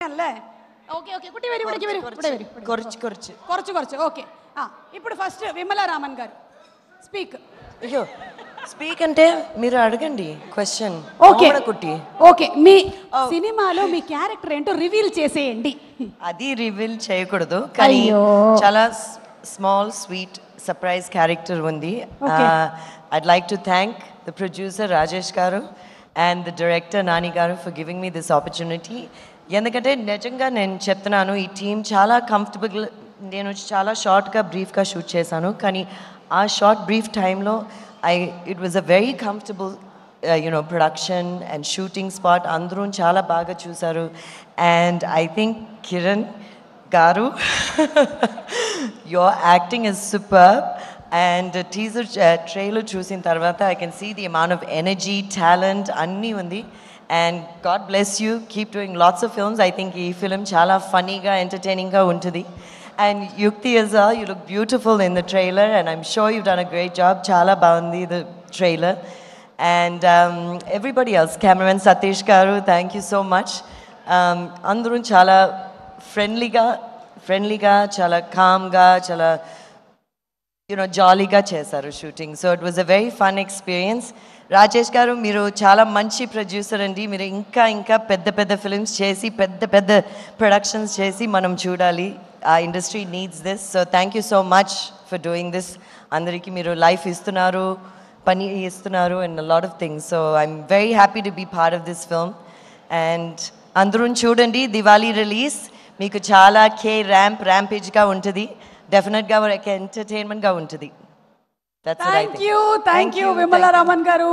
చెప్పానులే. Okay okay కుట్టి very കുറച്ച് okay. ఇప్పుడు ఫస్ట్ విమలా రామన్ గారు స్పీక్. అయ్యో స్పీక్ అంటే మీరు అడగండి క్వశ్చన్. ఓకే కుట్టి ఓకే. మీ సినిమాలో మీ క్యారెక్టర్ ఏంటో రివీల్ చేసేయండి. అది రివీల్ చేయకూడదు కానీ చాలా స్మాల్ స్వీట్ సర్ప్రైజ్ క్యారెక్టర్ ఉంది. I'd like to thank the producer Rajesh garu and the director Nani garu for giving me this opportunity. ఎందుకంటే నిజంగా నేను చెప్తున్నాను ఈ టీం చాలా కంఫర్టబుల్. నేను చాలా షార్ట్గా బ్రీఫ్గా షూట్ చేశాను కానీ ఆ షార్ట్ బ్రీఫ్ టైంలో it was a very comfortable production and shooting spot. అందరూ చాలా బాగా చూశారు. అండ్ ఐ థింక్ కిరణ్ గారు your acting is super. And teaser trailer చూసిన తర్వాత I can see the amount of energy, talent అన్నీ ఉంది. And God bless you, keep doing lots of films. I think ఈ film చాలా ఫన్నీగా ఎంటర్టైనింగ్గా ఉంటుంది. And Yukti as well, you look beautiful in the trailer and I'm sure you've done a great job. చాలా బాగుంది the trailer. And everybody else, cameraman Satish garu, thank you so much. అందరూ చాలా ఫ్రెండ్లీగా చాలా కామ్గా చాలా జాలీగా చేశారు shooting. So it was a very fun experience. Rajesh గారు మీరు చాలా మంచి ప్రొడ్యూసర్ అండి. మీరు ఇంకా పెద్ద ఫిల్మ్స్ చేసి పెద్ద ప్రొడక్షన్స్ చేసి మనం చూడాలి. ఆ industry needs this. So thank you so much for doing this. అందరికీ మీరు లైఫ్ ఇస్తున్నారు, పని ఇస్తున్నారు and lot of things. So I'm very happy to be part of this film. And అందరూ చూడండి దివాళీ రిలీజ్. మీకు చాలా ర్యాంపేజ్గా ఉంటుంది. డెఫినెట్గా ఒక ఎంటర్టైన్మెంట్గా ఉంటుంది. థ్యాంక్ యూ విమలా రామన్ గారు.